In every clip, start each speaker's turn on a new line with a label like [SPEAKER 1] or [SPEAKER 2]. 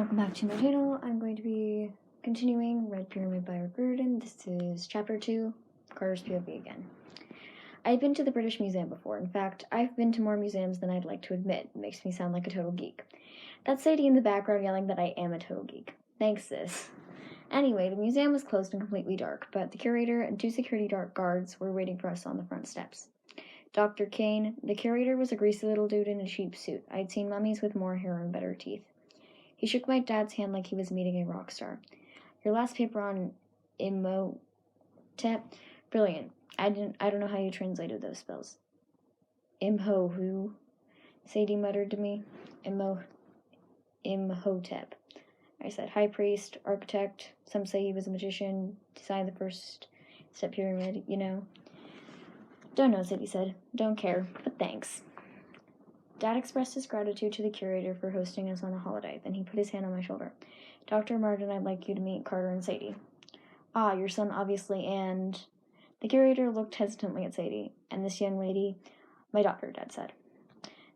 [SPEAKER 1] Welcome back to my channel. I'm going to be continuing Red Pyramid by Rick Riordan. This is Chapter 2, Carter's POV again. I've been to the British Museum before. In fact, I've been to more museums than I'd like to admit. It makes me sound like a total geek. That's Sadie in the background yelling that I am a total geek. Thanks, sis. Anyway, the museum was closed and completely dark, but the curator and 2 security guards were waiting for us on the front steps. Dr. Kane, the curator, was a greasy little dude in a cheap suit. I'd seen mummies with more hair and better teeth. He shook my dad's hand like he was meeting a rock star. Your last paper on Imhotep? Brilliant. I don't know how you translated those spells. Who? Sadie muttered to me. Imhotep. I said, high priest, architect. Some say he was a magician. Designed the first step pyramid, you know. Don't know, Sadie said. Don't care, but thanks. Dad expressed his gratitude to the curator for hosting us on a holiday. Then he put his hand on my shoulder. Dr. Martin, I'd like you to meet Carter and Sadie. Ah, your son, obviously, and... The curator looked hesitantly at Sadie. And this young lady? My daughter, Dad said.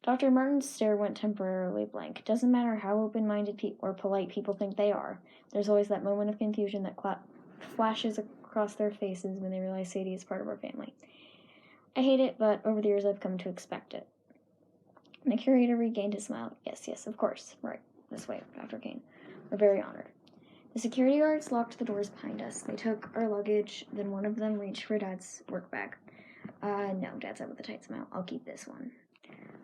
[SPEAKER 1] Dr. Martin's stare went temporarily blank. Doesn't matter how open-minded or polite people think they are. There's always that moment of confusion that flashes across their faces when they realize Sadie is part of our family. I hate it, but over the years I've come to expect it. The curator regained his smile. Yes, of course. Right. This way, Dr. Kane. We're very honored. The security guards locked the doors behind us. They took our luggage, then one of them reached for Dad's work bag. No, Dad said with a tight smile. I'll keep this one.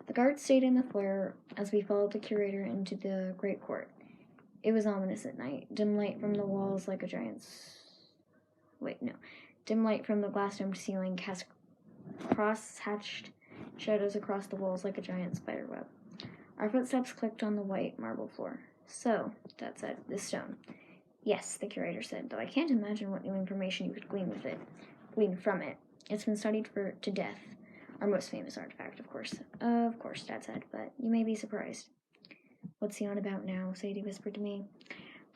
[SPEAKER 1] The guards stayed in the foyer as we followed the curator into the great court. It was ominous at night. Dim light from the walls like a Dim light from the glass-domed ceiling cast cross-hatched shadows across the walls like a giant spider web. Our footsteps clicked on the white marble floor. So, Dad said, this stone. Yes, the curator said, though I can't imagine what new information you could glean from it. It's been studied to death. Our most famous artifact, of course. Of course, Dad said, but you may be surprised. What's he on about now? Sadie whispered to me.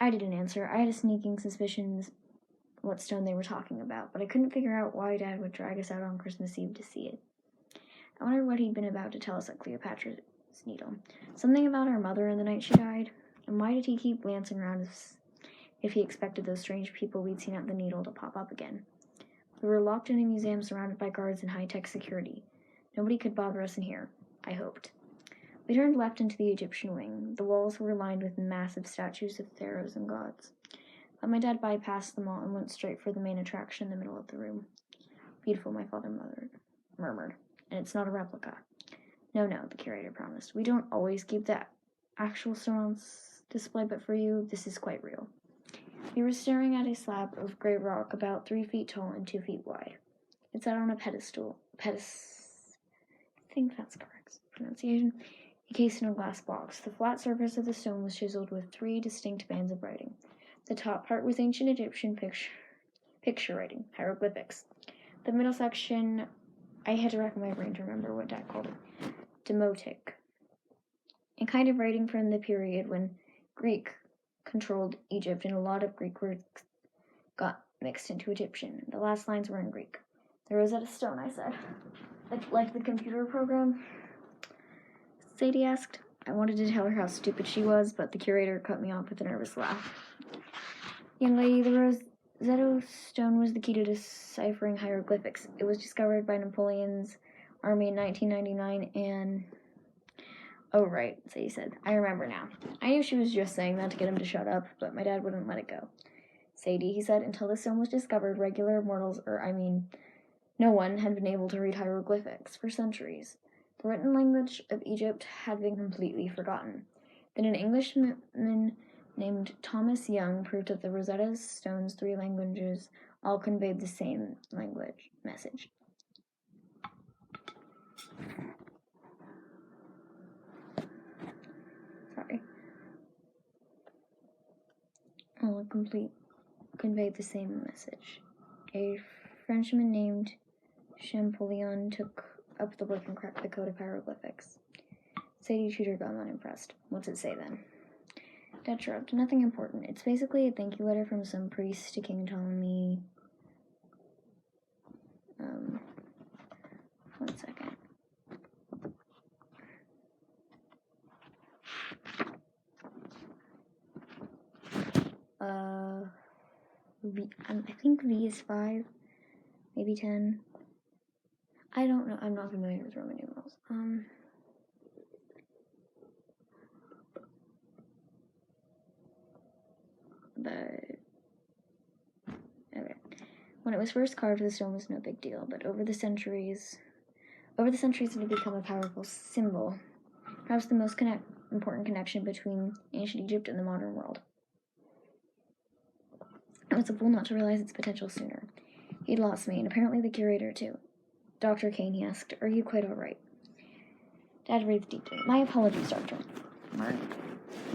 [SPEAKER 1] I didn't answer. I had a sneaking suspicion what stone they were talking about, but I couldn't figure out why Dad would drag us out on Christmas Eve to see it. I wondered what he'd been about to tell us at Cleopatra's Needle. Something about our mother and the night she died? And why did he keep glancing around as if he expected those strange people we'd seen at the Needle to pop up again? We were locked in a museum surrounded by guards and high-tech security. Nobody could bother us in here, I hoped. We turned left into the Egyptian wing. The walls were lined with massive statues of pharaohs and gods. But my dad bypassed them all and went straight for the main attraction in the middle of the room. Beautiful, my father murmured. And it's not a replica. No, the curator promised. We don't always keep the actual stone on display, but for you, this is quite real. We were staring at a slab of gray rock about 3 feet tall and 2 feet wide. It sat on a pedestal. I think that's correct pronunciation. Encased in a glass box. The flat surface of the stone was chiseled with 3 distinct bands of writing. The top part was ancient Egyptian picture writing, hieroglyphics. The middle section, I had to rack my brain to remember what Dad called it. Demotic. A kind of writing from the period when Greek controlled Egypt and a lot of Greek words got mixed into Egyptian. The last lines were in Greek. The Rosetta Stone, I said. Like the computer program? Sadie asked. I wanted to tell her how stupid she was, but the curator cut me off with a nervous laugh. Young lady, the Rosetta Stone was the key to deciphering hieroglyphics. It was discovered by Napoleon's army in 1999 and... Oh, right, Sadie said. I remember now. I knew she was just saying that to get him to shut up, but my dad wouldn't let it go. Sadie, he said, until the stone was discovered, regular mortals, no one had been able to read hieroglyphics for centuries. The written language of Egypt had been completely forgotten. Then an Englishman named Thomas Young proved that the Rosetta Stone's 3 languages all conveyed the same message. Sorry. All conveyed the same message. A Frenchman named Champollion took up the work and cracked the code of hieroglyphics. Sadie chewed her gum, unimpressed. What's it say then? Dad shrugged. Nothing important. It's basically a thank you letter from some priest to King Ptolemy. One second. I think V is 5, maybe 10. I don't know. I'm not familiar with Roman numerals. But okay. When it was first carved, the stone was no big deal, but over the centuries, it had become a powerful symbol, perhaps the most important connection between ancient Egypt and the modern world. I was a fool not to realize its potential sooner. He'd lost me, and apparently the curator too. Dr. Kane, he asked, "Are you quite all right?" Dad breathed deeply. "My apologies, Dr. Martin."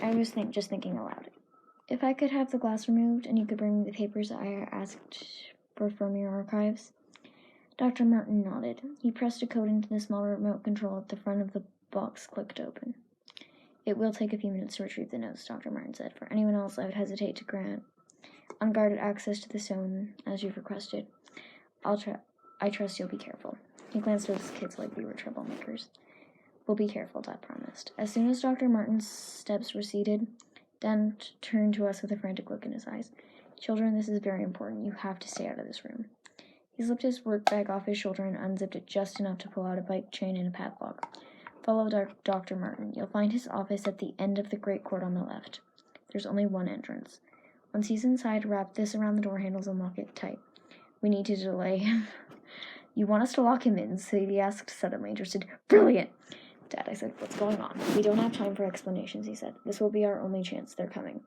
[SPEAKER 1] I was just thinking aloud. "If I could have the glass removed, and you could bring me the papers I asked for from your archives." Dr. Martin nodded. He pressed a code into the small remote control at the front of the box, clicked open. "It will take a few minutes to retrieve the notes," Dr. Martin said. "For anyone else, I would hesitate to grant unguarded access to the stone as you've requested. I trust you'll be careful." He glanced at his kids like we were troublemakers. "We'll be careful," Dad promised. As soon as Dr. Martin's steps receded, Dan turned to us with a frantic look in his eyes. "Children, this is very important. You have to stay out of this room." He slipped his work bag off his shoulder and unzipped it just enough to pull out a bike chain and a padlock. "Follow Dr. Martin. You'll find his office at the end of the great court on the left. There's only one entrance. Once he's inside, wrap this around the door handles and lock it tight. We need to delay him." "You want us to lock him in?" Sadie asked, suddenly interested. "Brilliant!" "Dad," I said, "what's going on?" "We don't have time for explanations," he said. "This will be our only chance. They're coming."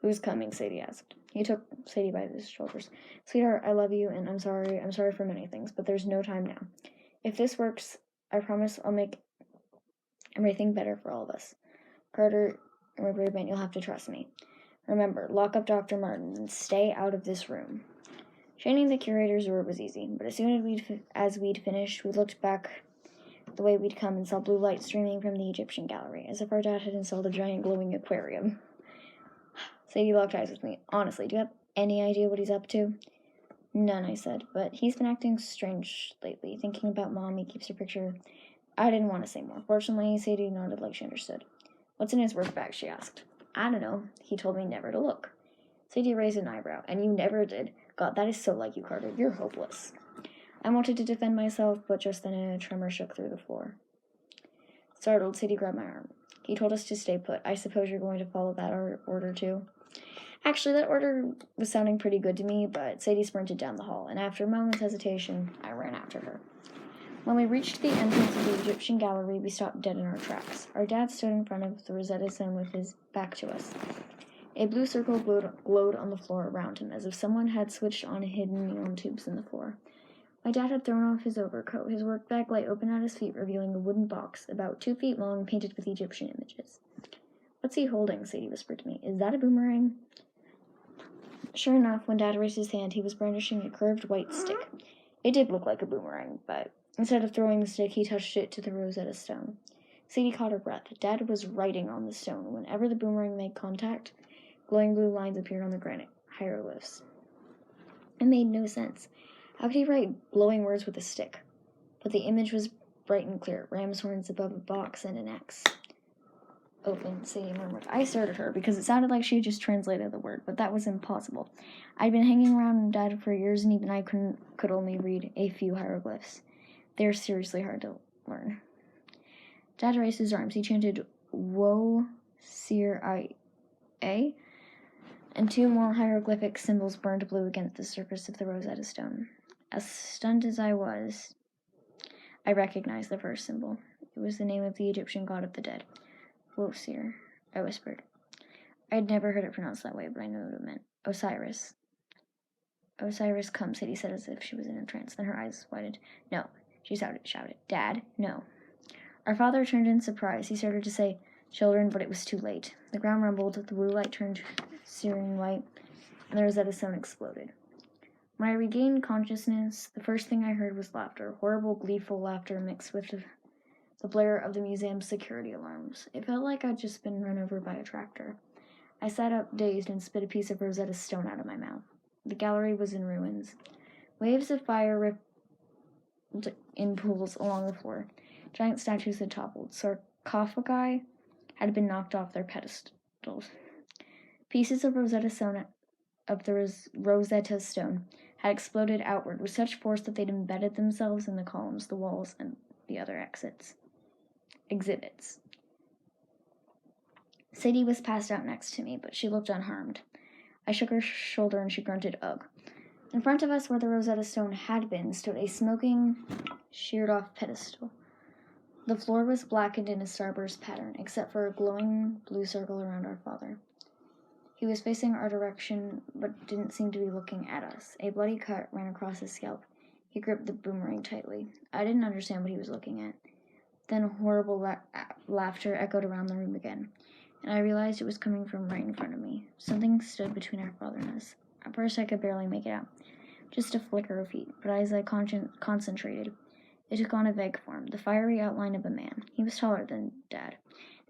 [SPEAKER 1] "Who's coming?" Sadie asked. He took Sadie by his shoulders. "Sweetheart, I love you, and I'm sorry for many things, but there's no time now. If this works, I promise I'll make everything better for all of us. Carter and Rayburn, you'll have to trust me. Remember, lock up Dr. Martin and stay out of this room." Chaining the curator's door was easy, but as soon as we'd finished, we looked back the way we'd come and saw blue light streaming from the Egyptian gallery, as if our dad had installed a giant glowing aquarium. Sadie locked eyes with me. "Honestly, do you have any idea what he's up to?" "None," I said, "but he's been acting strange lately. Thinking about Mom, he keeps her picture." I didn't want to say more. Fortunately, Sadie nodded like she understood. "What's in his work bag?" she asked. "I don't know. He told me never to look." Sadie raised an eyebrow. "And you never did? God, that is so like you, Carter. You're hopeless." I wanted to defend myself, but just then a tremor shook through the floor. Startled, Sadie grabbed my arm. "He told us to stay put. I suppose you're going to follow that order too?" Actually, that order was sounding pretty good to me, but Sadie sprinted down the hall, and after a moment's hesitation, I ran after her. When we reached the entrance of the Egyptian gallery, we stopped dead in our tracks. Our dad stood in front of the Rosetta Stone with his back to us. A blue circle glowed on the floor around him, as if someone had switched on hidden neon tubes in the floor. My dad had thrown off his overcoat. His work bag lay open at his feet, revealing a wooden box, about 2 feet long, painted with Egyptian images. "What's he holding?" Sadie whispered to me. "Is that a boomerang?" Sure enough, when Dad raised his hand, he was brandishing a curved white stick. It did look like a boomerang, but instead of throwing the stick, he touched it to the Rosetta Stone. Sadie caught her breath. Dad was writing on the stone. Whenever the boomerang made contact, glowing blue lines appeared on the granite hieroglyphs. It made no sense. How could he write glowing words with a stick? But the image was bright and clear. Ram's horns above a box and an X. "Open," Sadie murmured. I stared at her because it sounded like she had just translated the word, but that was impossible. I'd been hanging around Dad for years, and even I could only read a few hieroglyphs. They're seriously hard to learn. Dad raised his arms. He chanted, "Woe, Sir I-A," and 2 more hieroglyphic symbols burned blue against the surface of the Rosetta Stone. As stunned as I was, I recognized the first symbol. It was the name of the Egyptian god of the dead. "Wosir," I whispered. I had never heard it pronounced that way, but I knew what it meant. "Osiris." "Osiris, come," Sadie said as if she was in a trance. Then her eyes widened. "No," she shouted. "Dad, no." Our father turned in surprise. He started to say, "Children," but it was too late. The ground rumbled, the blue light turned searing white, and the Rosetta Stone exploded. When I regained consciousness, the first thing I heard was laughter, horrible, gleeful laughter mixed with the blare of the museum's security alarms. It felt like I'd just been run over by a tractor. I sat up, dazed, and spit a piece of Rosetta Stone out of my mouth. The gallery was in ruins. Waves of fire ripped in pools along the floor. Giant statues had toppled. Sarcophagi had been knocked off their pedestals. Pieces of Rosetta Stone had exploded outward with such force that they'd embedded themselves in the columns, the walls, and the other exhibits. Sadie was passed out next to me, but she looked unharmed. I shook her shoulder and she grunted, ugh. In front of us, where the Rosetta Stone had been, stood a smoking, sheared-off pedestal. The floor was blackened in a starburst pattern, except for a glowing blue circle around our father. He was facing our direction, but didn't seem to be looking at us. A bloody cut ran across his scalp. He gripped the boomerang tightly. I didn't understand what he was looking at. Then horrible laughter echoed around the room again, and I realized it was coming from right in front of me. Something stood between our father and us. At first I could barely make it out. Just a flicker of heat, but as I concentrated, it took on a vague form, the fiery outline of a man. He was taller than Dad,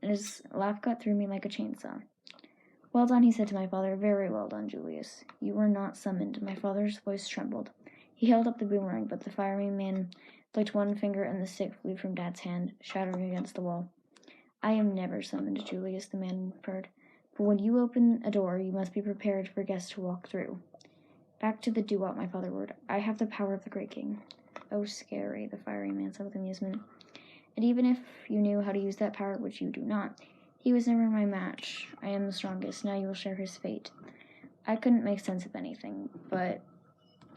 [SPEAKER 1] and his laugh cut through me like a chainsaw. Well done, he said to my father. Very well done, Julius. You were not summoned. My father's voice trembled. He held up the boomerang, but the fiery man flicked one finger and the stick flew from Dad's hand, shattering against the wall. I am never summoned, Julius, the man purred. But when you open a door, you must be prepared for guests to walk through. Back to the doo-wop, my father roared. I have the power of the Great King. Oh, scary, the fiery man said with amusement. And even if you knew how to use that power, which you do not, he was never my match. I am the strongest. Now you will share his fate. I couldn't make sense of anything, but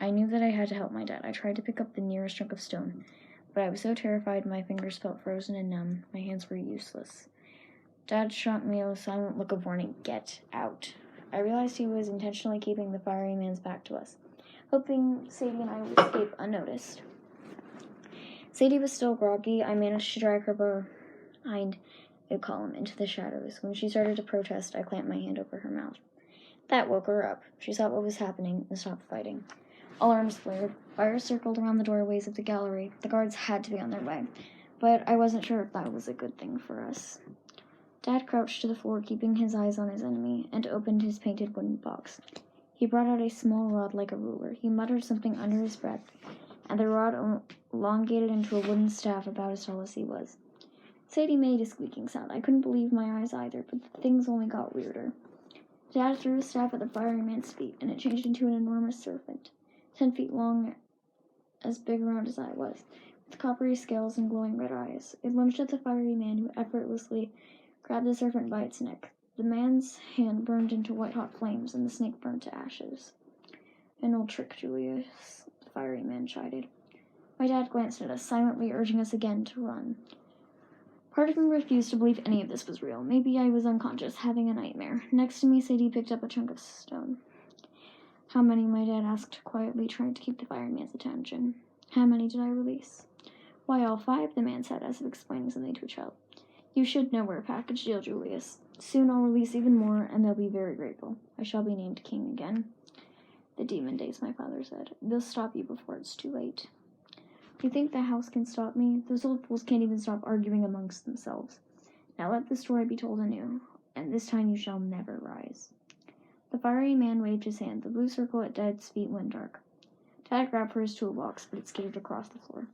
[SPEAKER 1] I knew that I had to help my dad. I tried to pick up the nearest chunk of stone, but I was so terrified my fingers felt frozen and numb. My hands were useless. Dad shot me a silent look of warning. Get out. I realized he was intentionally keeping the fiery man's back to us, hoping Sadie and I would escape unnoticed. Sadie was still groggy. I managed to drag her behind a column into the shadows. When she started to protest, I clamped my hand over her mouth. That woke her up. She saw what was happening and stopped fighting. Alarms flared. Fire circled around the doorways of the gallery. The guards had to be on their way, but I wasn't sure if that was a good thing for us. Dad crouched to the floor, keeping his eyes on his enemy, and opened his painted wooden box. He brought out a small rod like a ruler. He muttered something under his breath, and the rod elongated into a wooden staff about as tall as he was. Sadie made a squeaking sound. I couldn't believe my eyes either, but things only got weirder. Dad threw his staff at the fiery man's feet, and it changed into an enormous serpent, 10 feet long, as big around as I was, with coppery scales and glowing red eyes. It lunged at the fiery man, who effortlessly grabbed the serpent by its neck. The man's hand burned into white-hot flames, and the snake burned to ashes. An old trick, Julius, the fiery man chided. My dad glanced at us, silently urging us again to run. Part of me refused to believe any of this was real. Maybe I was unconscious, having a nightmare. Next to me, Sadie picked up a chunk of stone. How many? My dad asked quietly, trying to keep the fireman's attention. How many did I release? Why, all 5, the man said, as if explaining something to a child. You should know we're a package deal, Julius. Soon I'll release even more, and they'll be very grateful. I shall be named king again. The demon days, my father said. They'll stop you before it's too late. You think the house can stop me? Those old fools can't even stop arguing amongst themselves. Now let the story be told anew, and this time you shall never rise. The fiery man waved his hand. The blue circle at Dad's feet went dark. Dad grabbed for his toolbox, but it skittered across the floor.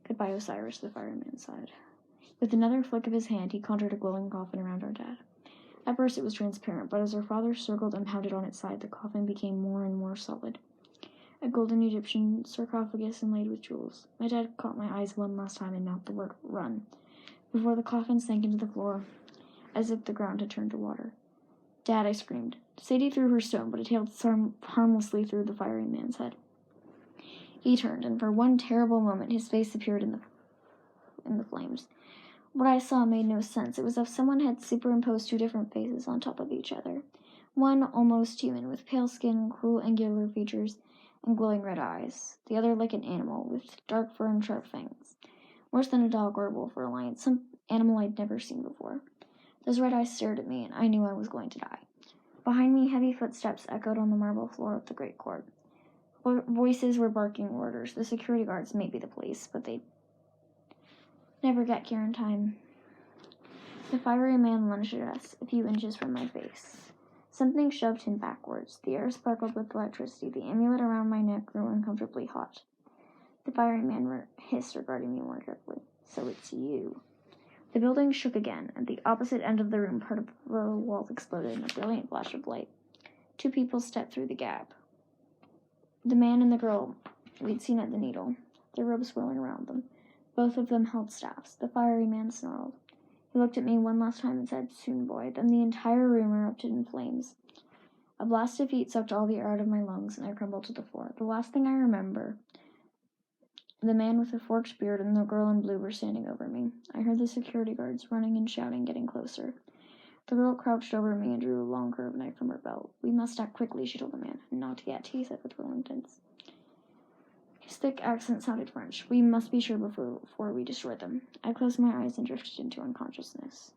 [SPEAKER 1] Goodbye, Osiris, the fireman sighed. With another flick of his hand, he conjured a glowing coffin around our dad. At first it was transparent, but as our father circled and pounded on its side, the coffin became more and more solid. A golden Egyptian sarcophagus inlaid with jewels. My dad caught my eyes one last time and mouthed the word, run, before the coffin sank into the floor, as if the ground had turned to water. Dad, I screamed. Sadie threw her stone, but it hailed harmlessly through the fiery man's head. He turned, and for one terrible moment his face appeared in the flames. What I saw made no sense. It was as if someone had superimposed 2 different faces on top of each other. One almost human, with pale skin, cruel angular features, and glowing red eyes. The other like an animal, with dark fur and sharp fangs. Worse than a dog or a wolf or a lion, some animal I'd never seen before. Those red eyes stared at me, and I knew I was going to die. Behind me, heavy footsteps echoed on the marble floor of the great court. Voices were barking orders. The security guards may be the police, but they'd never get here in time. The fiery man lunged at us, a few inches from my face. Something shoved him backwards. The air sparkled with electricity. The amulet around my neck grew uncomfortably hot. The fiery man hissed, regarding me more carefully. So it's you. The building shook again. At the opposite end of the room, part of the wall exploded in a brilliant flash of light. 2 people stepped through the gap. The man and the girl we'd seen at the Needle, their robes swirling around them. Both of them held staffs. The fiery man snarled. He looked at me one last time and said, "Soon, boy." Then the entire room erupted in flames. A blast of heat sucked all the air out of my lungs, and I crumbled to the floor. The last thing I remember, the man with the forked beard and the girl in blue were standing over me. I heard the security guards running and shouting, getting closer. The girl crouched over me and drew a long curved knife from her belt. "We must act quickly," she told the man. "Not yet," he said with reluctance. His thick accent sounded French. "We must be sure before we destroy them." I closed my eyes and drifted into unconsciousness.